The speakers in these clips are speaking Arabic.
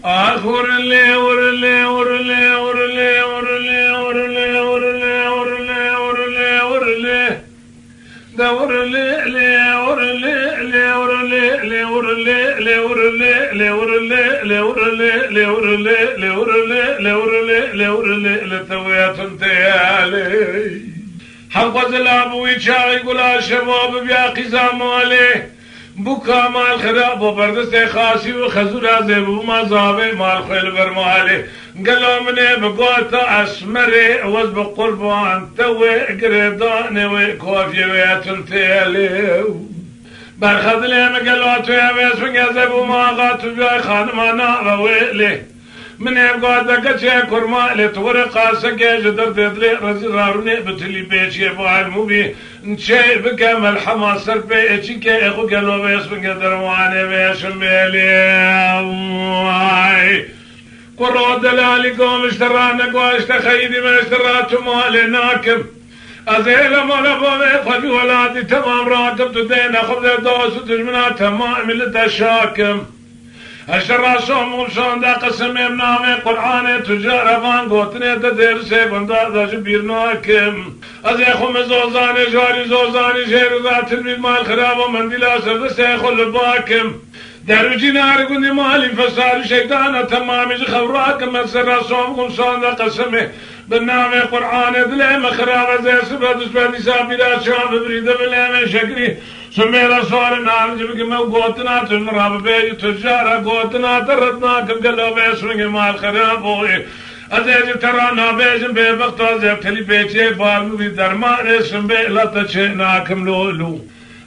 ورلي ورلي ورلي ورلي ورلي ورلي ورلي ورلي ورلي ورلي دور لي لي ورلي لي ورلي لي ورلي لي ورلي لي ورلي لي ورلي لي ورلي لي ورلي لي ورلي لي ورلي لتويات انتيالي حلقة الابوي شاعي يقول شباب بياقي زامالي بوكا مال خراب وبردست خاشي وخزورا زيبو ما زابي مال خيل برمالي قالوا مني بقوتا أسمري وز بقربان توي قريداني وكوفي وياتنتيالي برخد لي مقالوا توي بيس من زيبو ما غاتو بياي خانمانا وويلي من يبقى دكتشي كرمالي تورقا سكي جدر تدلي رزي راروني بتلي بيشي فعلموبي نشي بكامل حماس بيشي كي اخو قالوا بيس من قدر واني بيشم بيلي قروا دلالي قوم اشترانا قوى اشتخيدي ما اشتراتو مالي ناكم أزيل مولا بوي خبي ولادي تمام راتب تدين خبز دوس وتجمنا تمام اللي تشاكم الشراسهم ومشان دا قسم بنامي قرآن تجار فان قوتني تدير سيفن دا شبير ناكم أزيخم زوزاني جاري زوزاني شير ذات الميد مال خراب ومندلا سفد سيخو لباكم دروجي نار قندي مالي فسار شيطانا تمامي خوراكم الشراسهم ومشان دا قسم بنامي قرآن دليم خراب زي سبت سبت سابيلا شام بريد بليم شكري سميرا صار نار جبك مو قوتنا تمراب بيجي تجارة قوتنا تردنا كم قلو بيسرنج مال خرابوي أزيج ترانا بيجن بيبقت أزيب تلي بيجي بالمو بي درمان اسم بيلا تشينا كم لولو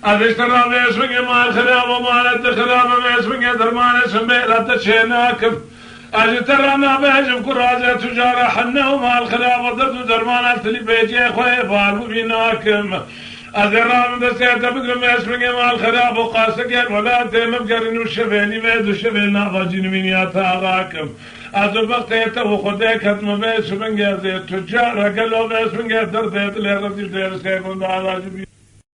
أزيج ترانا بيسرنج مال خرابو مالت خرابو بيسرنج درمان اسم بيلا تشينا كم أجي ترانا بيجن كرازي تجارة حنا ومال خرابو دردو درمان تلي بيجي خوي بالمو بيناكم أذرام دسيت بقرم اسمك مال خراب وقاسك ولا تيم بقرن وشفيني ميد وشفينا ضاجين من ياتاغاكم أذر بقتيت وخديك هتم بيس من جازي تجارة قالوا بيس من جازي ترديت لي رزي دير سيكون على جبي